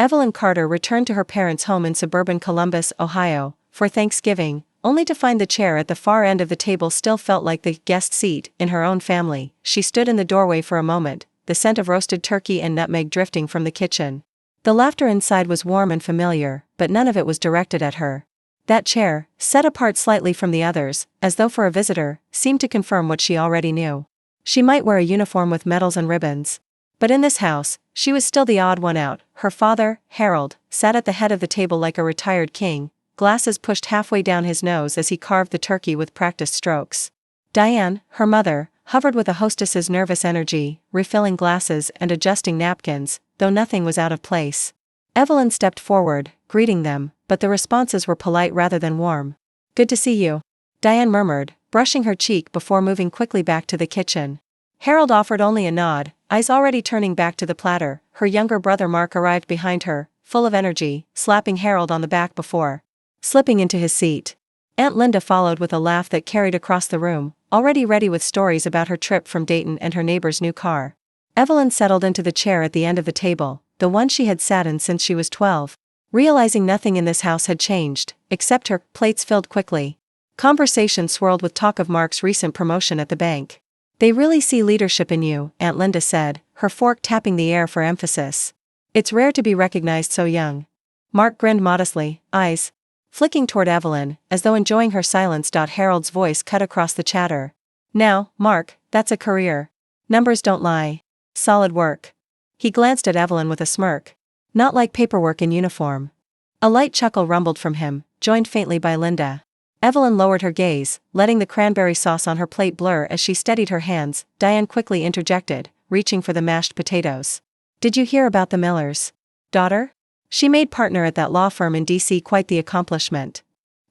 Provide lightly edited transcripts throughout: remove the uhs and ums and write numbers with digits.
Evelyn Carter returned to her parents' home in suburban Columbus, Ohio, for Thanksgiving, only to find the chair at the far end of the table still felt like the guest seat in her own family. She stood in the doorway for a moment, the scent of roasted turkey and nutmeg drifting from the kitchen. The laughter inside was warm and familiar, but none of it was directed at her. That chair, set apart slightly from the others, as though for a visitor, seemed to confirm what she already knew. She might wear a uniform with medals and ribbons. But in this house, she was still the odd one out. Her father, Harold, sat at the head of the table like a retired king, glasses pushed halfway down his nose as he carved the turkey with practiced strokes. Diane, her mother, hovered with a hostess's nervous energy, refilling glasses and adjusting napkins, though nothing was out of place. Evelyn stepped forward, greeting them, but the responses were polite rather than warm. "Good to see you," Diane murmured, brushing her cheek before moving quickly back to the kitchen. Harold offered only a nod, eyes already turning back to the platter. Her younger brother Mark arrived behind her, full of energy, slapping Harold on the back before slipping into his seat. Aunt Linda followed with a laugh that carried across the room, already ready with stories about her trip from Dayton and her neighbor's new car. Evelyn settled into the chair at the end of the table, the one she had sat in since she was 12. Realizing nothing in this house had changed, except her plates filled quickly. Conversation swirled with talk of Mark's recent promotion at the bank. "They really see leadership in you," Aunt Linda said, her fork tapping the air for emphasis. "It's rare to be recognized so young." Mark grinned modestly, eyes flicking toward Evelyn, as though enjoying her silence. Harold's voice cut across the chatter. "Now, Mark, that's a career. Numbers don't lie. Solid work." He glanced at Evelyn with a smirk. "Not like paperwork in uniform." A light chuckle rumbled from him, joined faintly by Linda. Evelyn lowered her gaze, letting the cranberry sauce on her plate blur as she steadied her hands. Diane quickly interjected, reaching for the mashed potatoes. "Did you hear about the Miller's daughter? She made partner at that law firm in D.C. Quite the accomplishment."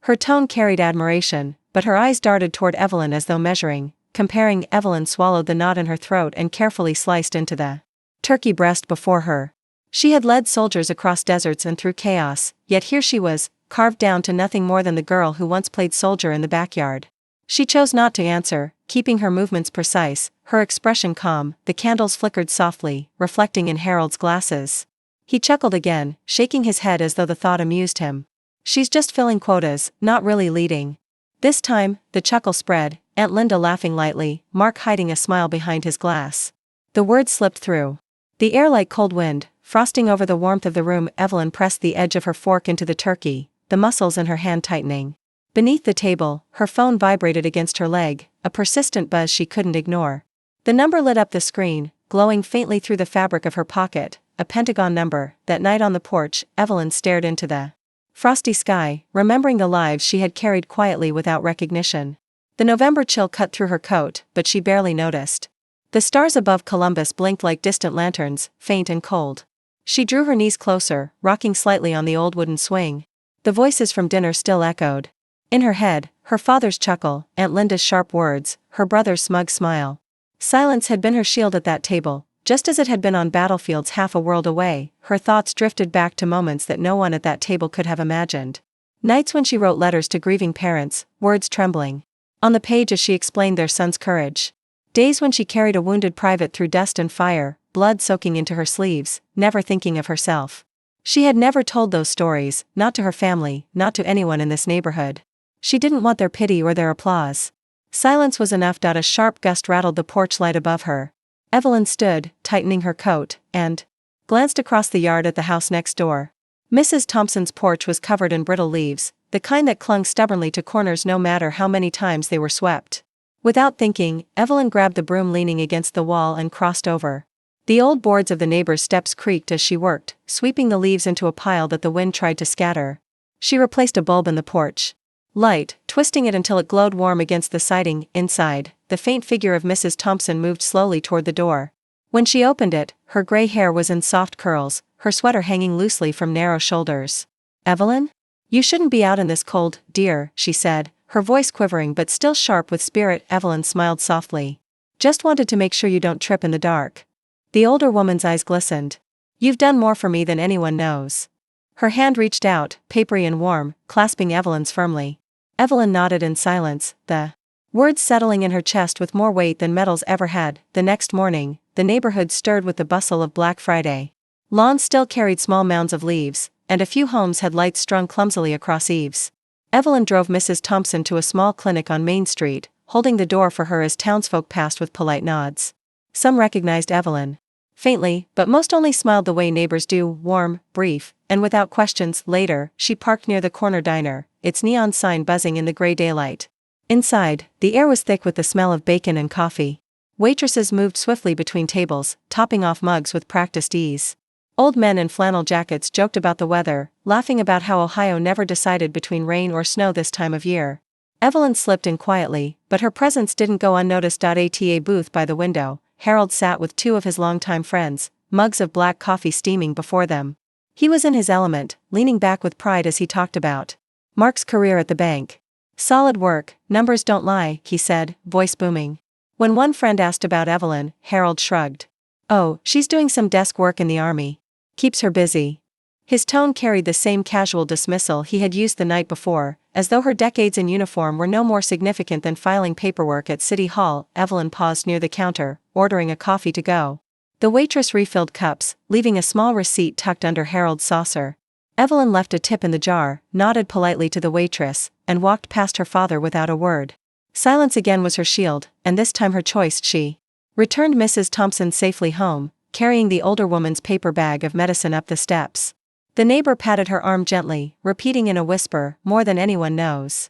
Her tone carried admiration, but her eyes darted toward Evelyn as though measuring, comparing. Evelyn swallowed the knot in her throat and carefully sliced into the turkey breast before her. She had led soldiers across deserts and through chaos, yet here she was, carved down to nothing more than the girl who once played soldier in the backyard. She chose not to answer, keeping her movements precise, her expression calm. The candles flickered softly, reflecting in Harold's glasses. He chuckled again, shaking his head as though the thought amused him. "She's just filling quotas, not really leading." This time, the chuckle spread, Aunt Linda laughing lightly, Mark hiding a smile behind his glass. The words slipped through the air like cold wind, frosting over the warmth of the room. Evelyn pressed the edge of her fork into the turkey, the muscles in her hand tightening. Beneath the table, her phone vibrated against her leg, a persistent buzz she couldn't ignore. The number lit up the screen, glowing faintly through the fabric of her pocket, a Pentagon number. That night on the porch, Evelyn stared into the frosty sky, remembering the lives she had carried quietly without recognition. The November chill cut through her coat, but she barely noticed. The stars above Columbus blinked like distant lanterns, faint and cold. She drew her knees closer, rocking slightly on the old wooden swing. The voices from dinner still echoed. In her head, her father's chuckle, Aunt Linda's sharp words, her brother's smug smile. Silence had been her shield at that table, just as it had been on battlefields half a world away. Her thoughts drifted back to moments that no one at that table could have imagined. Nights when she wrote letters to grieving parents, words trembling on the page as she explained their son's courage. Days when she carried a wounded private through dust and fire, blood soaking into her sleeves, never thinking of herself. She had never told those stories, not to her family, not to anyone in this neighborhood. She didn't want their pity or their applause. Silence was enough. A sharp gust rattled the porch light above her. Evelyn stood, tightening her coat, and glanced across the yard at the house next door. Mrs. Thompson's porch was covered in brittle leaves, the kind that clung stubbornly to corners no matter how many times they were swept. Without thinking, Evelyn grabbed the broom leaning against the wall and crossed over. The old boards of the neighbors' steps creaked as she worked, sweeping the leaves into a pile that the wind tried to scatter. She replaced a bulb in the porch light, twisting it until it glowed warm against the siding. Inside, the faint figure of Mrs. Thompson moved slowly toward the door. When she opened it, her gray hair was in soft curls, her sweater hanging loosely from narrow shoulders. "Evelyn? You shouldn't be out in this cold, dear," she said, her voice quivering but still sharp with spirit. Evelyn smiled softly. "Just wanted to make sure you don't trip in the dark." The older woman's eyes glistened. "You've done more for me than anyone knows." Her hand reached out, papery and warm, clasping Evelyn's firmly. Evelyn nodded in silence, the words settling in her chest with more weight than metals ever had. The next morning, the neighborhood stirred with the bustle of Black Friday. Lawns still carried small mounds of leaves, and a few homes had lights strung clumsily across eaves. Evelyn drove Mrs. Thompson to a small clinic on Main Street, holding the door for her as townsfolk passed with polite nods. Some recognized Evelyn faintly, but most only smiled the way neighbors do, warm, brief, and without questions. Later, she parked near the corner diner, its neon sign buzzing in the gray daylight. Inside, the air was thick with the smell of bacon and coffee. Waitresses moved swiftly between tables, topping off mugs with practiced ease. Old men in flannel jackets joked about the weather, laughing about how Ohio never decided between rain or snow this time of year. Evelyn slipped in quietly, but her presence didn't go unnoticed. At a booth by the window, Harold sat with two of his longtime friends, mugs of black coffee steaming before them. He was in his element, leaning back with pride as he talked about Mark's career at the bank. "Solid work, numbers don't lie," he said, voice booming. When one friend asked about Evelyn, Harold shrugged. "Oh, she's doing some desk work in the army. Keeps her busy." His tone carried the same casual dismissal he had used the night before, as though her decades in uniform were no more significant than filing paperwork at City Hall. Evelyn paused near the counter, ordering a coffee to go. The waitress refilled cups, leaving a small receipt tucked under Harold's saucer. Evelyn left a tip in the jar, nodded politely to the waitress, and walked past her father without a word. Silence again was her shield, and this time her choice. She returned Mrs. Thompson safely home, carrying the older woman's paper bag of medicine up the steps. The neighbor patted her arm gently, repeating in a whisper, "More than anyone knows."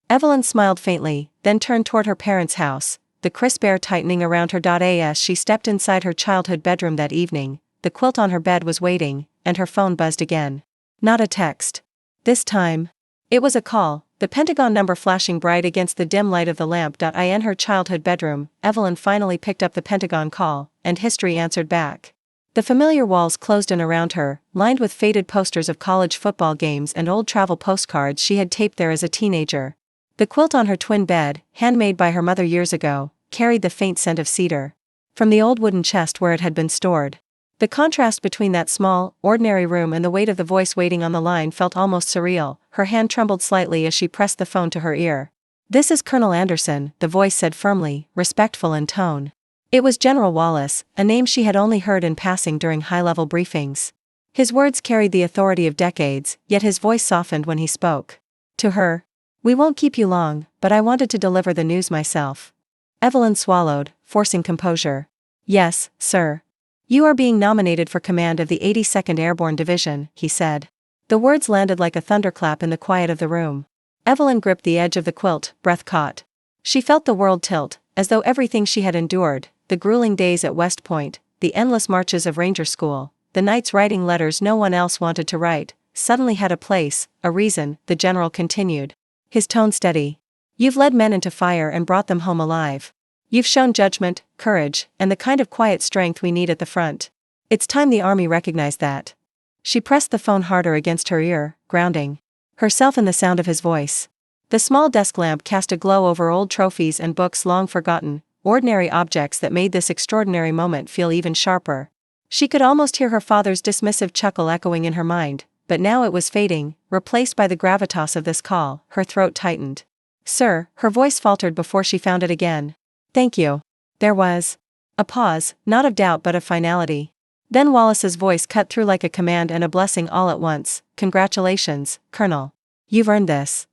Evelyn smiled faintly, then turned toward her parents' house, the crisp air tightening around her. As she stepped inside her childhood bedroom that evening, the quilt on her bed was waiting, and her phone buzzed again. Not a text. This time, it was a call, the Pentagon number flashing bright against the dim light of the lamp. In her childhood bedroom, Evelyn finally picked up the Pentagon call, and history answered back. The familiar walls closed in around her, lined with faded posters of college football games and old travel postcards she had taped there as a teenager. The quilt on her twin bed, handmade by her mother years ago, carried the faint scent of cedar from the old wooden chest where it had been stored. The contrast between that small, ordinary room and the weight of the voice waiting on the line felt almost surreal. Her hand trembled slightly as she pressed the phone to her ear. "This is Colonel Anderson," the voice said firmly, respectful in tone. It was General Wallace, a name she had only heard in passing during high-level briefings. His words carried the authority of decades, yet his voice softened when he spoke. To her, "We won't keep you long, but I wanted to deliver the news myself." Evelyn swallowed, forcing composure. "Yes, sir. You are being nominated for command of the 82nd Airborne Division," he said. The words landed like a thunderclap in the quiet of the room. Evelyn gripped the edge of the quilt, breath caught. She felt the world tilt, as though everything she had endured, the grueling days at West Point, the endless marches of Ranger School, the nights writing letters no one else wanted to write, suddenly had a place, a reason. The general continued, his tone steady. "You've led men into fire and brought them home alive. You've shown judgment, courage, and the kind of quiet strength we need at the front. It's time the Army recognized that." She pressed the phone harder against her ear, grounding herself in the sound of his voice. The small desk lamp cast a glow over old trophies and books long forgotten, ordinary objects that made this extraordinary moment feel even sharper. She could almost hear her father's dismissive chuckle echoing in her mind, but now it was fading, replaced by the gravitas of this call. Her throat tightened. "Sir," her voice faltered before she found it again. "Thank you." There was a pause, not of doubt but of finality. Then Wallace's voice cut through like a command and a blessing all at once. "Congratulations, Colonel. You've earned this."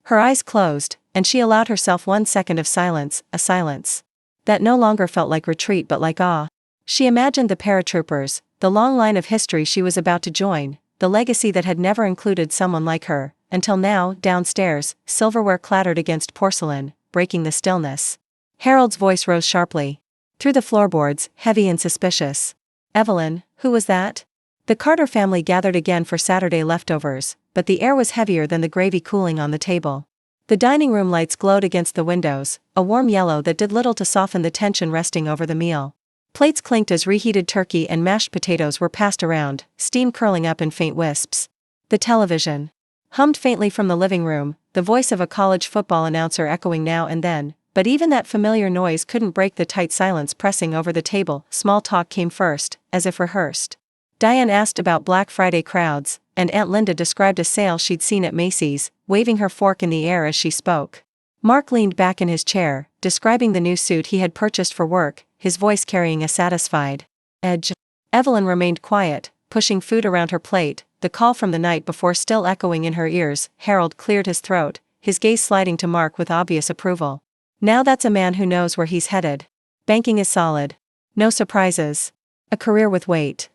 Her eyes closed, and she allowed herself 1 second of silence, a silence that no longer felt like retreat but like awe. She imagined the paratroopers, the long line of history she was about to join, the legacy that had never included someone like her, until now. Downstairs, silverware clattered against porcelain, breaking the stillness. Harold's voice rose sharply through the floorboards, heavy and suspicious. "Evelyn, who was that?" The Carter family gathered again for Saturday leftovers, but the air was heavier than the gravy cooling on the table. The dining room lights glowed against the windows, a warm yellow that did little to soften the tension resting over the meal. Plates clinked as reheated turkey and mashed potatoes were passed around, steam curling up in faint wisps. The television hummed faintly from the living room, the voice of a college football announcer echoing now and then, but even that familiar noise couldn't break the tight silence pressing over the table. Small talk came first, as if rehearsed. Diane asked about Black Friday crowds, and Aunt Linda described a sale she'd seen at Macy's, waving her fork in the air as she spoke. Mark leaned back in his chair, describing the new suit he had purchased for work, his voice carrying a satisfied edge. Evelyn remained quiet, pushing food around her plate, the call from the night before still echoing in her ears. Harold cleared his throat, his gaze sliding to Mark with obvious approval. Now that's a man who knows where he's headed. Banking is solid. No surprises. A career with weight.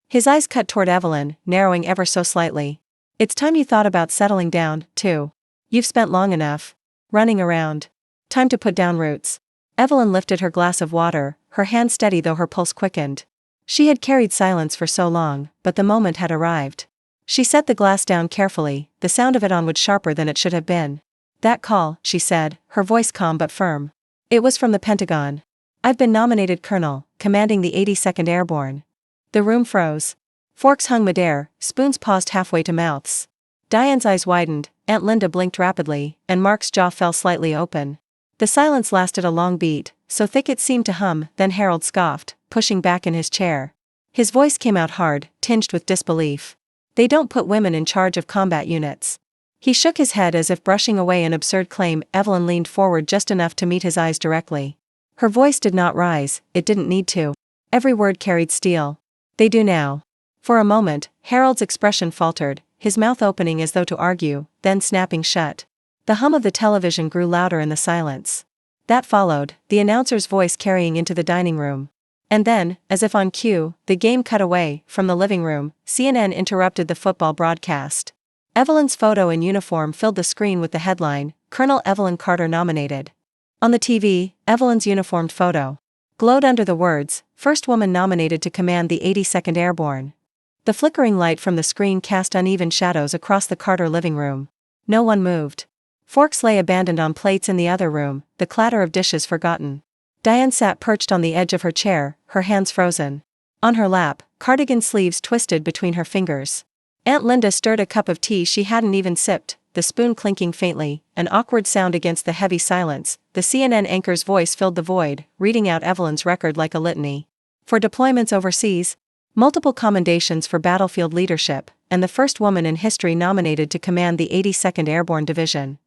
His eyes cut toward Evelyn, narrowing ever so slightly. It's time you thought about settling down, too. You've spent long enough running around. Time to put down roots. Evelyn lifted her glass of water, her hand steady though her pulse quickened. She had carried silence for so long, but the moment had arrived. She set the glass down carefully, the sound of it on wood sharper than it should have been. That call, she said, her voice calm but firm. It was from the Pentagon. I've been nominated colonel, commanding the 82nd Airborne. The room froze. Forks hung midair, spoons paused halfway to mouths. Diane's eyes widened, Aunt Linda blinked rapidly, and Mark's jaw fell slightly open. The silence lasted a long beat, so thick it seemed to hum. Then Harold scoffed, pushing back in his chair. His voice came out hard, tinged with disbelief. They don't put women in charge of combat units. He shook his head as if brushing away an absurd claim. Evelyn leaned forward just enough to meet his eyes directly. Her voice did not rise, it didn't need to. Every word carried steel. They do now. For a moment, Harold's expression faltered, his mouth opening as though to argue, then snapping shut. The hum of the television grew louder in the silence. That followed, the announcer's voice carrying into the dining room. And then, as if on cue, the game cut away. From the living room, CNN interrupted the football broadcast. Evelyn's photo in uniform filled the screen with the headline, Colonel Evelyn Carter nominated. On the TV, Evelyn's uniformed photo glowed under the words, First woman nominated to command the 82nd Airborne. The flickering light from the screen cast uneven shadows across the Carter living room. No one moved. Forks lay abandoned on plates in the other room, the clatter of dishes forgotten. Diane sat perched on the edge of her chair, her hands frozen. On her lap, cardigan sleeves twisted between her fingers. Aunt Linda stirred a cup of tea she hadn't even sipped, the spoon clinking faintly, an awkward sound against the heavy silence. The CNN anchor's voice filled the void, reading out Evelyn's record like a litany. For deployments overseas, multiple commendations for battlefield leadership, and the first woman in history nominated to command the 82nd Airborne Division.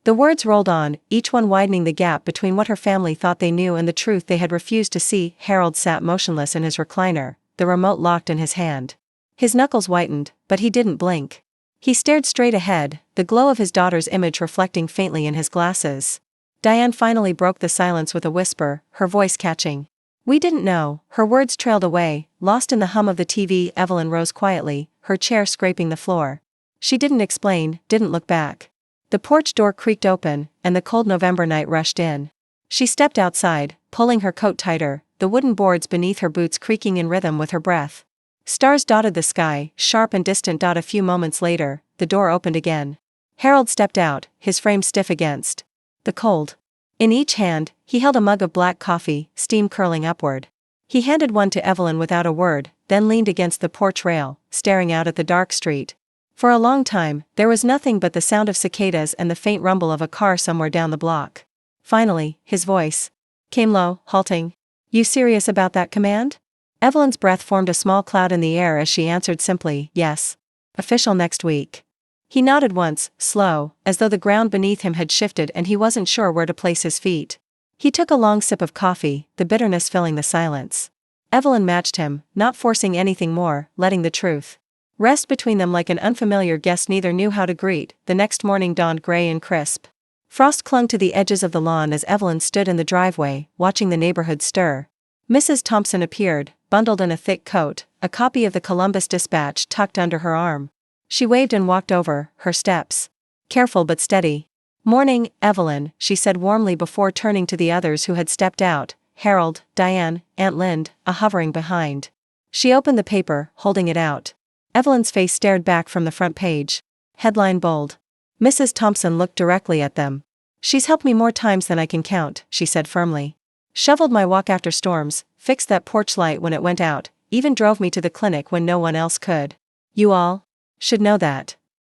The words rolled on, each one widening the gap between what her family thought they knew and the truth they had refused to see. Harold sat motionless in his recliner, the remote locked in his hand. His knuckles whitened, but he didn't blink. He stared straight ahead, the glow of his daughter's image reflecting faintly in his glasses. Diane finally broke the silence with a whisper, her voice catching. We didn't know. Her words trailed away, lost in the hum of the TV. Evelyn rose quietly, her chair scraping the floor. She didn't explain, didn't look back. The porch door creaked open, and the cold November night rushed in. She stepped outside, pulling her coat tighter, the wooden boards beneath her boots creaking in rhythm with her breath. Stars dotted the sky, sharp and distant. A few moments later, the door opened again. Harold stepped out, his frame stiff against the cold. In each hand, he held a mug of black coffee, steam curling upward. He handed one to Evelyn without a word, then leaned against the porch rail, staring out at the dark street. For a long time, there was nothing but the sound of cicadas and the faint rumble of a car somewhere down the block. Finally, his voice came low, halting. You serious about that command? Evelyn's breath formed a small cloud in the air as she answered simply, yes. Official next week. He nodded once, slow, as though the ground beneath him had shifted and he wasn't sure where to place his feet. He took a long sip of coffee, the bitterness filling the silence. Evelyn matched him, not forcing anything more, letting the truth rest between them like an unfamiliar guest neither knew how to greet. The next morning dawned gray and crisp. Frost clung to the edges of the lawn as Evelyn stood in the driveway, watching the neighborhood stir. Mrs. Thompson appeared, bundled in a thick coat, a copy of the Columbus Dispatch tucked under her arm. She waved and walked over, her steps careful but steady. Morning, Evelyn, she said warmly before turning to the others who had stepped out, Harold, Diane, Aunt Lind, hovering behind. She opened the paper, holding it out. Evelyn's face stared back from the front page. Headline bold. Mrs. Thompson looked directly at them. She's helped me more times than I can count, she said firmly. Shoveled my walk after storms, fixed that porch light when it went out, even drove me to the clinic when no one else could. You all should know that.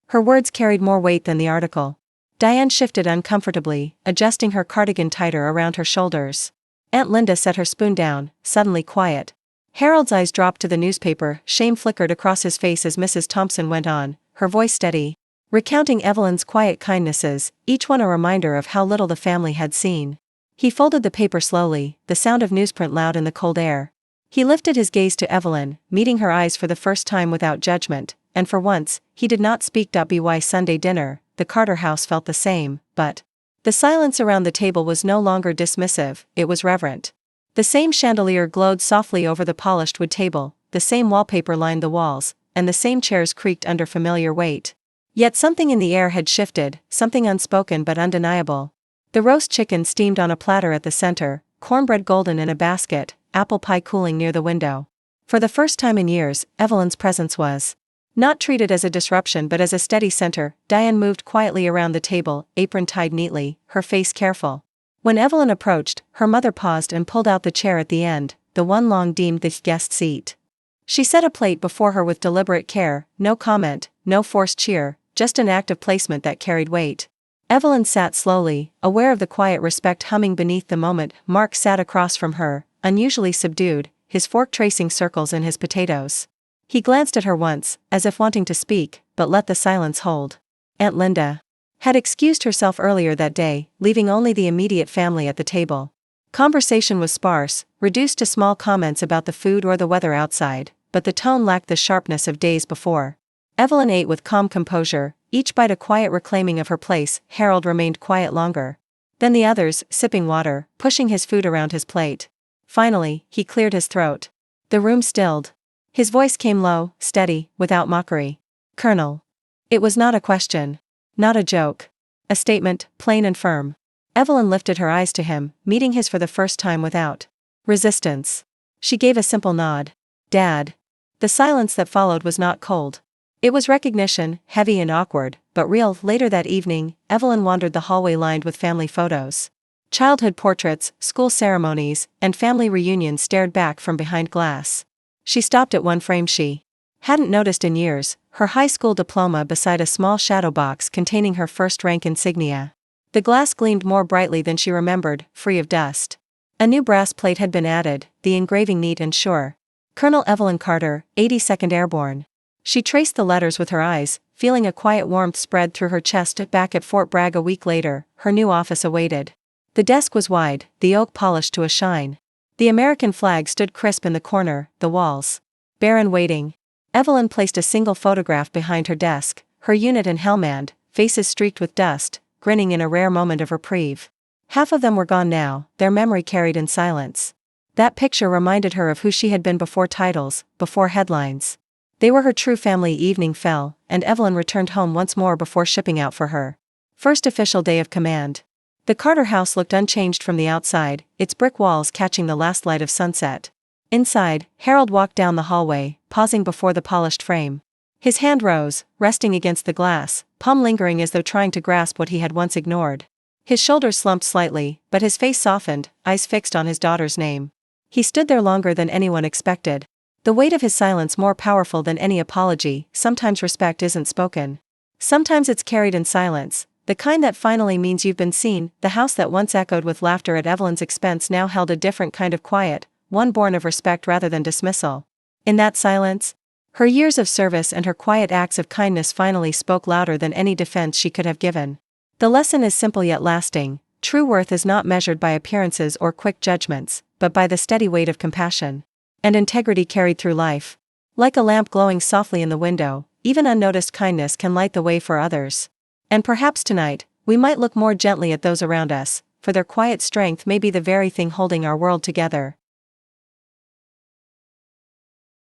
Her words carried more weight than the article. Diane shifted uncomfortably, adjusting her cardigan tighter around her shoulders. Aunt Linda set her spoon down, suddenly quiet. Harold's eyes dropped to the newspaper, shame flickered across his face as Mrs. Thompson went on, her voice steady, recounting Evelyn's quiet kindnesses, each one a reminder of how little the family had seen. He folded the paper slowly, the sound of newsprint loud in the cold air. He lifted his gaze to Evelyn, meeting her eyes for the first time without judgment, and for once, he did not speak. By Sunday dinner, the Carter house felt the same, but the silence around the table was no longer dismissive, it was reverent. The same chandelier glowed softly over the polished wood table, the same wallpaper lined the walls, and the same chairs creaked under familiar weight. Yet something in the air had shifted, something unspoken but undeniable. The roast chicken steamed on a platter at the center, cornbread golden in a basket, apple pie cooling near the window. For the first time in years, Evelyn's presence was not treated as a disruption but as a steady center. Diane moved quietly around the table, apron tied neatly, her face careful. When Evelyn approached, her mother paused and pulled out the chair at the end, the one long deemed the guest seat. She set a plate before her with deliberate care, no comment, no forced cheer, just an act of placement that carried weight. Evelyn sat slowly, aware of the quiet respect humming beneath the moment. Mark sat across from her, unusually subdued, his fork tracing circles in his potatoes. He glanced at her once, as if wanting to speak, but let the silence hold. Aunt Linda had excused herself earlier that day, leaving only the immediate family at the table. Conversation was sparse, reduced to small comments about the food or the weather outside, but the tone lacked the sharpness of days before. Evelyn ate with calm composure, each bite a quiet reclaiming of her place. Harold remained quiet longer than the others, sipping water, pushing his food around his plate. Finally, he cleared his throat. The room stilled. His voice came low, steady, without mockery. "Colonel." It was not a question. Not a joke. A statement, plain and firm. Evelyn lifted her eyes to him, meeting his for the first time without resistance. She gave a simple nod. "Dad." The silence that followed was not cold. It was recognition, heavy and awkward, but real. Later that evening, Evelyn wandered the hallway lined with family photos. Childhood portraits, school ceremonies, and family reunions stared back from behind glass. She stopped at one frame she hadn't noticed in years, her high school diploma beside a small shadow box containing her first-rank insignia. The glass gleamed more brightly than she remembered, free of dust. A new brass plate had been added, the engraving neat and sure. Colonel Evelyn Carter, 82nd Airborne. She traced the letters with her eyes, feeling a quiet warmth spread through her chest. Back at Fort Bragg a week later, her new office awaited. The desk was wide, the oak polished to a shine. The American flag stood crisp in the corner, the walls bare and waiting. Evelyn placed a single photograph behind her desk, her unit and helmand, faces streaked with dust, grinning in a rare moment of reprieve. Half of them were gone now, their memory carried in silence. That picture reminded her of who she had been before titles, before headlines. They were her true family. Evening fell, and Evelyn returned home once more before shipping out for her first official day of command. The Carter house looked unchanged from the outside, its brick walls catching the last light of sunset. Inside, Harold walked down the hallway, pausing before the polished frame. His hand rose, resting against the glass, palm lingering as though trying to grasp what he had once ignored. His shoulders slumped slightly, but his face softened, eyes fixed on his daughter's name. He stood there longer than anyone expected. The weight of his silence more powerful than any apology. Sometimes respect isn't spoken. Sometimes it's carried in silence, the kind that finally means you've been seen. The house that once echoed with laughter at Evelyn's expense now held a different kind of quiet, one born of respect rather than dismissal. In that silence, her years of service and her quiet acts of kindness finally spoke louder than any defense she could have given. The lesson is simple yet lasting. True worth is not measured by appearances or quick judgments, but by the steady weight of compassion and integrity carried through life. Like a lamp glowing softly in the window, even unnoticed kindness can light the way for others. And perhaps tonight, we might look more gently at those around us, for their quiet strength may be the very thing holding our world together.